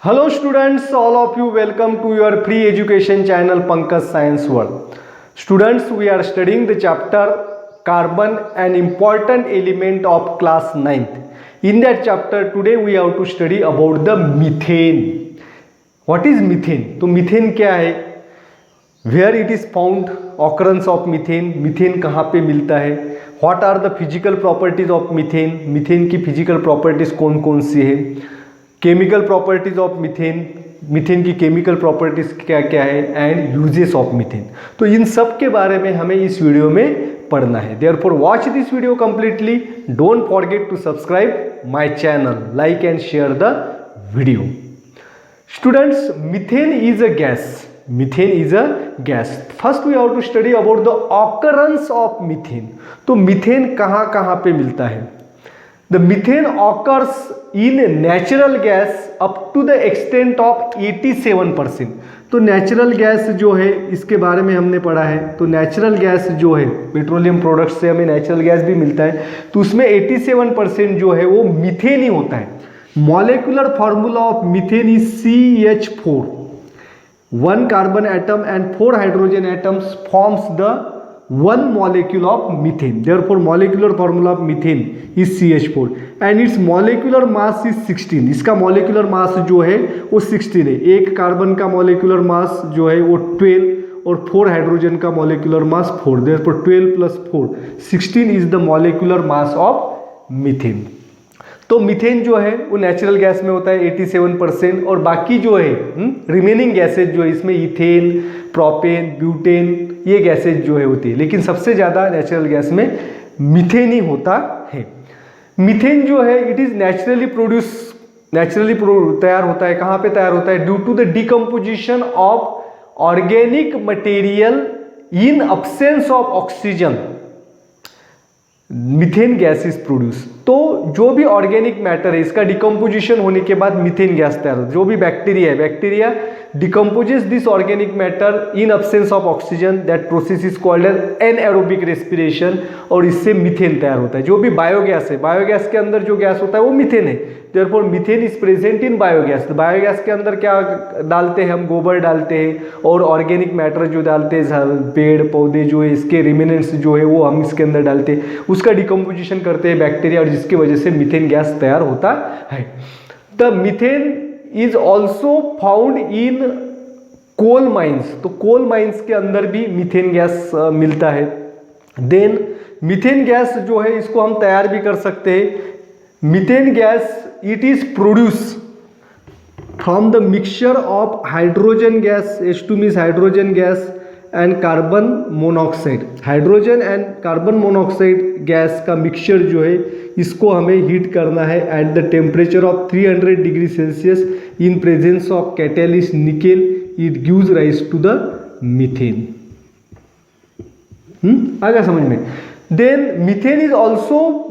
Hello students, all of you welcome to your free education channel Pankaj Science World. Students, we are studying the chapter Carbon, an important element of class 9th. In that chapter today we have to study about the methane. What is methane? तो methane क्या है? Where it is found, occurrence of methane, methane कहाँ पे मिलता है, what are the physical properties of methane, methane की physical properties कौन कौन सी है, chemical properties of methane, methane की केमिकल प्रॉपर्टीज क्या क्या है, एंड यूजेस ऑफ मीथेन। तो इन सब के बारे में हमें इस वीडियो में पढ़ना है। Therefore watch this video completely, don't forget to subscribe my channel, like and share the video. Students, methane is a gas, methane is a gas. First we have to study about the occurrence of methane. तो methane कहाँ कहाँ पे मिलता है? The methane occurs in natural gas up to the extent of 87%। तो natural gas जो है इसके बारे में हमने पढ़ा है। तो नेचुरल गैस जो है, पेट्रोलियम प्रोडक्ट्स से हमें नेचुरल गैस भी मिलता है, तो उसमें 87% जो है वो मीथेन ही होता है। Molecular formula of methane is CH4, 1 carbon atom and 4 hydrogen atoms forms the 1 molecule of methane. Therefore molecular formula of methane is CH4 and its molecular mass is 16। इसका molecular mass जो है वो 16 है। एक carbon का molecular mass जो है वो 12 और 4 हाइड्रोजन का molecular mass 4। Therefore 12 plus 4 16 is the molecular mass of methane। तो मीथेन जो है वो नेचुरल गैस में होता है 87%, और बाकी जो है रिमेनिंग गैसेज जो है इसमें इथेन, प्रोपेन, ब्यूटेन, ये गैसेज जो है होती है, लेकिन सबसे ज़्यादा नेचुरल गैस में मीथेन ही होता है। मीथेन जो है इट इज़ नेचुरली तैयार होता है। कहाँ पे तैयार होता है? Due to the decomposition of organic material in absence of oxygen, methane gas is produce. तो जो भी ऑर्गेनिक मैटर है इसका डिकम्पोजिशन होने के बाद मीथेन गैस तैयार होता है। जो भी बैक्टीरिया है, bacteria decomposes this organic matter in absence of oxygen, that process is called as anaerobic respiration, और इससे मीथेन तैयार होता है। जो भी बायोगैस है, बायोगैस के अंदर जो गैस होता है वो मीथेन है। Therefore methane is present in biogas. तो बायोगैस के अंदर क्या डालते हैं हम? गोबर डालते हैं और ऑर्गेनिक मैटर जो डालते हैं, पेड़ पौधे जो है इसके रिमेनेंट्स जो है वो हम इसके अंदर डालते हैं, उसका डिकम्पोजिशन करते हैं बैक्टीरिया, और जिसकी वजह से मीथेन गैस तैयार होता है। The methane is also found in coal mines. तो कोल माइंस के अंदर भी मीथेन गैस मिलता है। देन मीथेन गैस जो है इसको हम तैयार भी कर सकते हैं। Methane gas it is produce from the mixture of hydrogen gas, H2 means hydrogen gas, and carbon monoxide. Hydrogen and carbon monoxide gas का मिक्सचर जो है इसको हमें हीट करना है at the temperature of 300 degree Celsius in presence of catalyst nickel. It gives rise to the methane. आ गया समझ में? Then methane is also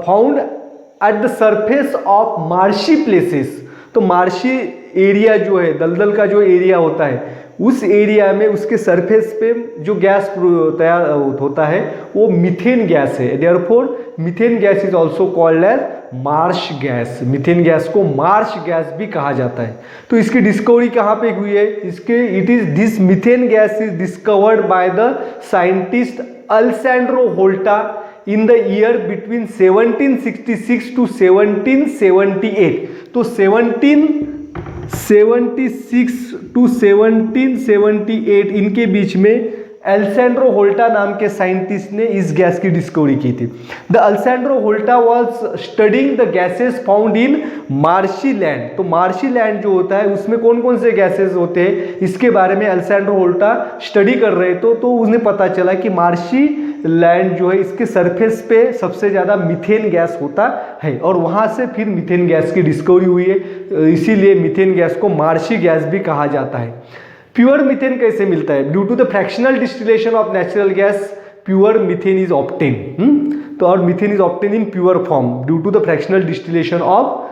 found at the surface of marshy places. तो मार्शी एरिया जो है, दलदल का जो एरिया होता है, उस एरिया में उसके सरफेस पे जो गैस तैयार होता है वो मीथेन गैस है। Therefore methane gas is also called as marsh gas. Methane gas को मार्श गैस भी कहा जाता है। तो इसकी डिस्कवरी कहाँ पे हुई है? इसके it is this methane gas is discovered by the scientist Alessandro Volta in the year between 1766 to 1778। तो 1776 टू 1778 इनके बीच में अलेसैंड्रो वोल्टा नाम के साइंटिस्ट ने इस गैस की डिस्कवरी की थी। The Alessandro Volta was studying the gases found in marshy land. तो मार्शी लैंड जो होता है उसमें कौन कौन से गैसेस होते हैं इसके बारे में अलेसैंड्रो वोल्टा स्टडी कर रहे थे। तो उन्हें पता चला कि मार्शी लैंड जो है इसके सरफेस पे सबसे ज़्यादा मीथेन गैस होता है, और वहाँ से फिर मीथेन गैस की डिस्कवरी हुई है। इसीलिए मीथेन गैस को मार्शी गैस भी कहा जाता है। प्योर मीथेन कैसे मिलता है? Due to the fractional distillation of natural gas pure methane is obtain. तो और methane is obtain in pure form due to the fractional distillation of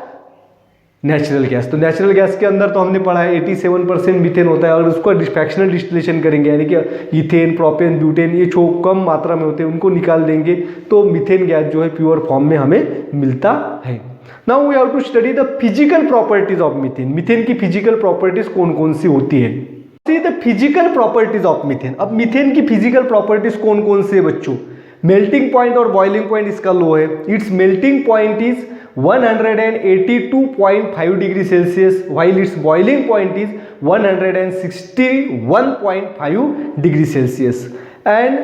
natural gas. तो नेचुरल गैस के अंदर तो हमने पढ़ा है 87% मीथेन होता है, और उसको फ्रैक्शनल डिस्टिलेशन करेंगे, यानी कि इथेन, प्रोपेन, ब्यूटेन ये जो कम मात्रा में होते हैं उनको निकाल देंगे, तो मीथेन गैस जो है प्योर फॉर्म में हमें मिलता है। Now we have to study the physical properties of methane. Methane की फिजिकल प्रॉपर्टीज कौन कौन सी होती है? See the physical properties of methane. अब मीथेन की फिजिकल प्रॉपर्टीज कौन कौन सी है बच्चों? मेल्टिंग पॉइंट और बॉइलिंग पॉइंट इसका लो है। Its melting point is 182.5 degree Celsius while its boiling point is 161.5 degree Celsius, and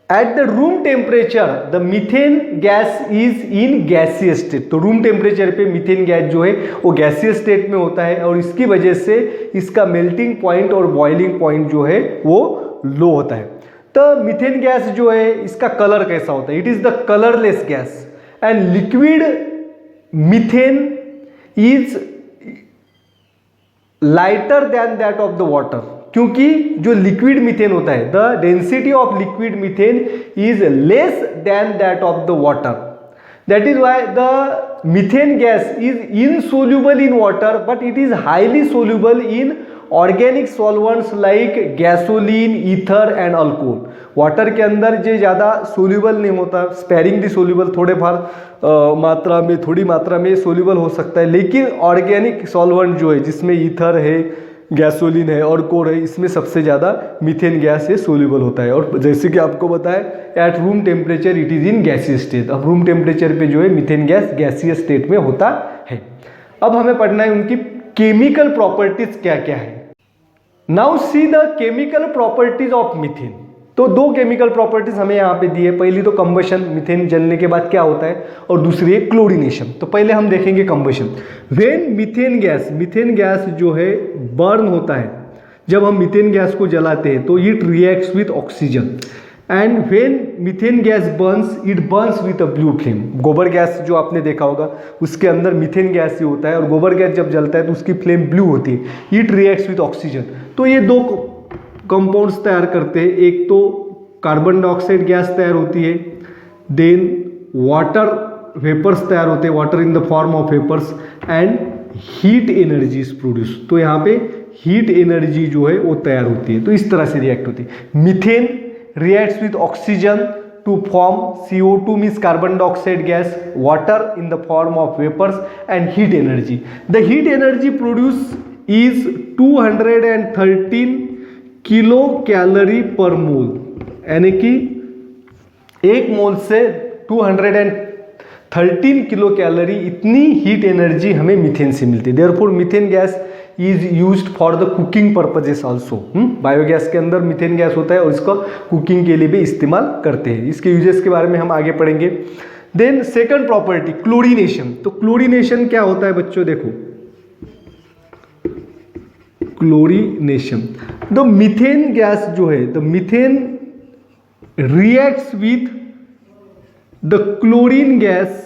at the room temperature the methane gas is in gaseous state। तो room temperature पे methane gas जो है वो gaseous state में होता है और इसकी वजह से इसका मेल्टिंग पॉइंट और बॉइलिंग पॉइंट जो है वो लो होता है। तो मीथेन गैस जो है इसका कलर कैसा होता है? It is the colourless gas and liquid methane is lighter than that of the water, क्योंकि जो लिक्विड मीथेन होता है the density of liquid methane is less than that of the water. That is why the methane gas is insoluble in water but it is highly soluble in organic solvents like gasoline, ether and alcohol. Water के अंदर जो ज़्यादा soluble नहीं होता, sparingly soluble, थोड़ी मात्रा में soluble हो सकता है, लेकिन ऑर्गेनिक सॉल्वेंट जो है जिसमें ईथर है, गैसोलीन है और कोर है, इसमें सबसे ज़्यादा मीथेन गैस ये सोल्यूबल होता है। और जैसे कि आपको बताया at room temperature it is in gaseous state. अब रूम टेम्परेचर पे जो है मीथेन गैस गैसियस स्टेट में होता है। अब हमें पढ़ना है उनकी केमिकल प्रॉपर्टीज क्या क्या है। Now see the chemical properties of methane. तो दो केमिकल प्रॉपर्टीज हमें यहाँ पे दी है। पहली तो कंबशन, मीथेन जलने के बाद क्या होता है, और दूसरी है क्लोरीनेशन। तो पहले हम देखेंगे कंबशन। व्हेन मीथेन गैस जो है बर्न होता है, जब हम मीथेन गैस को जलाते हैं तो it reacts with oxygen and when methane gas Burns it Burns with a blue flame. गोबर गैस जो आपने देखा होगा उसके अंदर मीथेन गैस ही होता है और गोबर गैस जब जलता है तो उसकी फ्लेम ब्लू होती है। It reacts with oxygen. तो ये दो कंपाउंड्स तैयार करते हैं। एक तो कार्बन डाइऑक्साइड गैस तैयार होती है, देन वाटर वेपर्स तैयार होते हैं, water in the form of vapours, and heat energy is produce. तो यहाँ पे हीट एनर्जी जो है वो तैयार होती है। तो इस तरह से रिएक्ट होती है। Methane reacts with oxygen to form CO2 means carbon dioxide gas, water in the form of vapors, and heat energy. The heat energy produced is 213 kilo calorie पर मोल, यानी कि एक मोल से 213 किलो कैलोरी इतनी हीट एनर्जी हमें methane से मिलती है। Therefore methane gas is used for the cooking purposes also. Biogas के अंदर मीथेन गैस होता है और इसको कुकिंग के लिए भी इस्तेमाल करते हैं। इसके यूजेस के बारे में हम आगे पढ़ेंगे। Then second property chlorination. तो क्लोरीनेशन क्या होता है बच्चों, देखो क्लोरीनेशन, द मीथेन गैस जो है, the methane reacts with the chlorine gas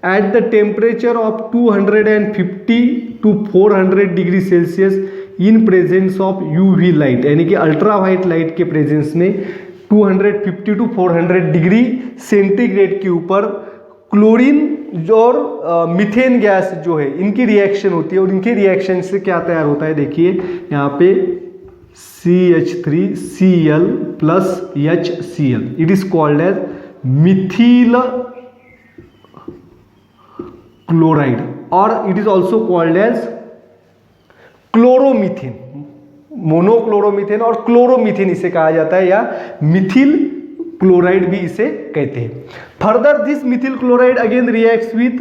at the temperature of 250 to 400 degree Celsius in presence of UV light, यानी कि अल्ट्रा वाइट लाइट के प्रेजेंस में 250 टू 400 डिग्री सेंटीग्रेड के ऊपर क्लोरीन और methane gas जो है इनकी रिएक्शन होती है। और इनके रिएक्शन से क्या तैयार होता है, देखिए यहाँ पे CH3Cl plus HCl, it is called as methyl chloride और it is also called as chloromethane. Monochloromethane और क्लोरोमीथेन इसे कहा जाता है, या मिथिल क्लोराइड भी इसे कहते हैं। Further this methyl chloride again reacts with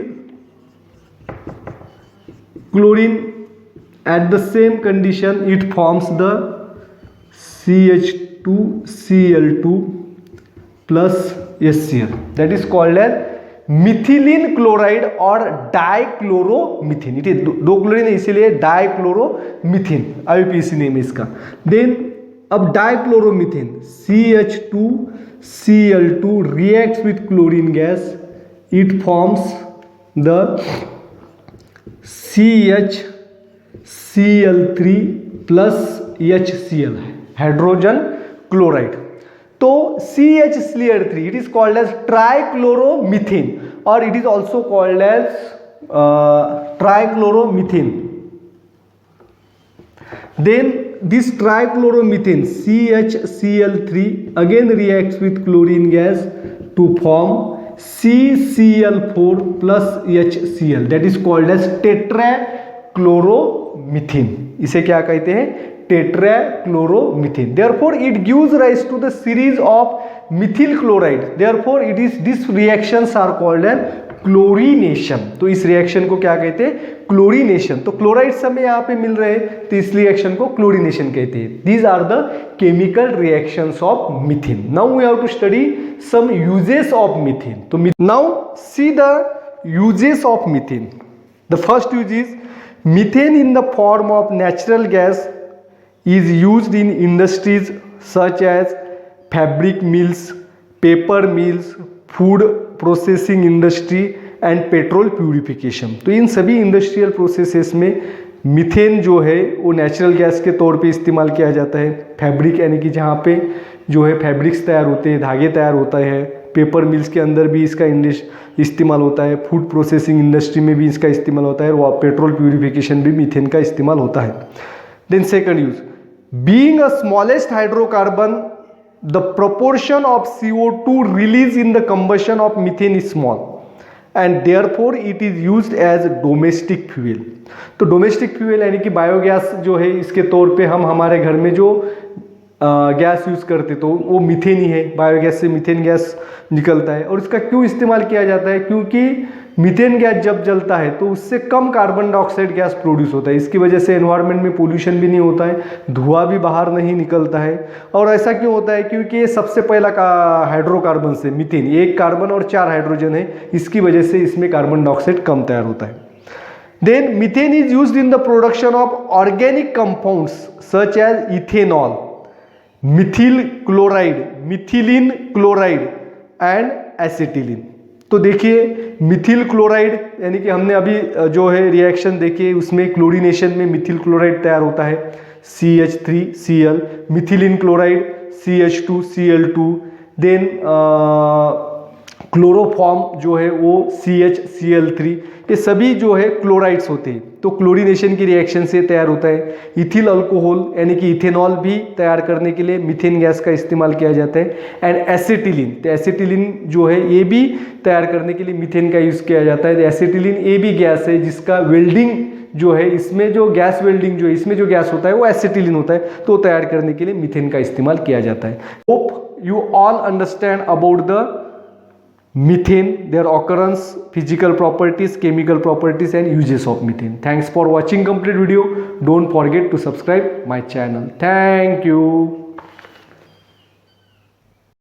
chlorine at the same condition, it forms the CH2Cl2 plus HCl, that is called as methylene chloride और डाइक्लोरोमीथेन। इट दो क्लोरीन है इसीलिए डाइक्लोरोमीथेन, IUPAC नेम है इसका। देन अब dichloromethane CH2Cl2 reacts with chlorine gas, it forms the CHCl3 plus HCl, hydrogen chloride. तो CHCl3 it is called as trichloromethane और it is also called as ट्राइक्लोरोमीथेन। Then this trichloromethane CHCl3 again reacts with chlorine gas to form CCl4 plus HCl, that is called as tetrachloromethyne. इसे क्या कहते हैं? tetrachloromethyne. Therefore it gives rise to the series of methyl chloride. Therefore it is, these reactions are called as chlorination. तो इस reaction को क्या कहते हैं? क्लोरीनेशन. तो क्लोराइड्स हमें यहाँ पे मिल रहे हैं, तो इस रिएक्शन को क्लोरीनेशन कहते हैं. These are the chemical reactions of methane. Now we have to study some uses of methane. तो now see the uses of methane. The first use is methane in the form of natural gas is used in industries such as fabric mills, paper mills, food processing industry and petrol purification. तो इन सभी industrial processes में methane जो है वो natural gas के तौर पे इस्तेमाल किया जाता है. फैब्रिक यानी कि जहाँ पे जो है फैब्रिक्स तैयार होते हैं, धागे तैयार होता है. पेपर मिल्स के अंदर भी इसका इस्तेमाल होता है. फूड प्रोसेसिंग इंडस्ट्री में भी इसका इस्तेमाल होता है. और पेट्रोल प्यूरिफिकेशन भी मीथेन का इस्तेमाल होता है. Then second use, being a smallest hydrocarbon, the proportion of CO2 released in the combustion of methane is small and therefore it is used as domestic fuel. तो डोमेस्टिक फ्यूल यानी कि biogas जो है, इसके तौर पे हम हमारे घर में जो गैस यूज़ करते तो वो मीथेन ही है. बायोगैस से मीथेन गैस निकलता है. और इसका क्यों इस्तेमाल किया जाता है? क्योंकि मीथेन गैस जब जलता है तो उससे कम कार्बन डाइऑक्साइड गैस प्रोड्यूस होता है. इसकी वजह से एनवायरनमेंट में पोल्यूशन भी नहीं होता है, धुआं भी बाहर नहीं निकलता है. और ऐसा क्यों होता है? क्योंकि ये सबसे पहला का हाइड्रोकार्बन से मीथेन, एक कार्बन और 4 हाइड्रोजन है, इसकी वजह से इसमें कार्बन डाइऑक्साइड कम तैयार होता है. Then methane is used in the production of organic compounds such as ethanol, methyl chloride, methylene chloride and acetylene. तो देखिए मिथिल क्लोराइड यानी कि हमने अभी जो है रिएक्शन देखिए, उसमें क्लोरीनेशन में मिथिल क्लोराइड तैयार होता है CH3Cl, methylene chloride CH2Cl2. Then chloroform जो है वो CHCl3. ये सभी जो है क्लोराइड्स होते हैं. तो क्लोरीनेशन की रिएक्शन से तैयार होता है. इथिल अल्कोहल यानी कि इथेनॉल भी तैयार करने के लिए मीथेन गैस का इस्तेमाल किया जाता है. एंड एसिटिलीन, तो एसिटिलीन जो है ये भी तैयार करने के लिए मीथेन का यूज़ किया जाता है. एसिटिलीन ये भी गैस है जिसका वेल्डिंग जो है, इसमें जो गैस वेल्डिंग जो है, इसमें जो गैस होता है वो एसिटिलीन होता है. तो तैयार करने के लिए मीथेन का इस्तेमाल किया जाता है. Hope you all understand about the methane, their occurrence, physical properties, chemical properties and uses of methane. Thanks for watching complete video. Don't forget to subscribe my channel. Thank you.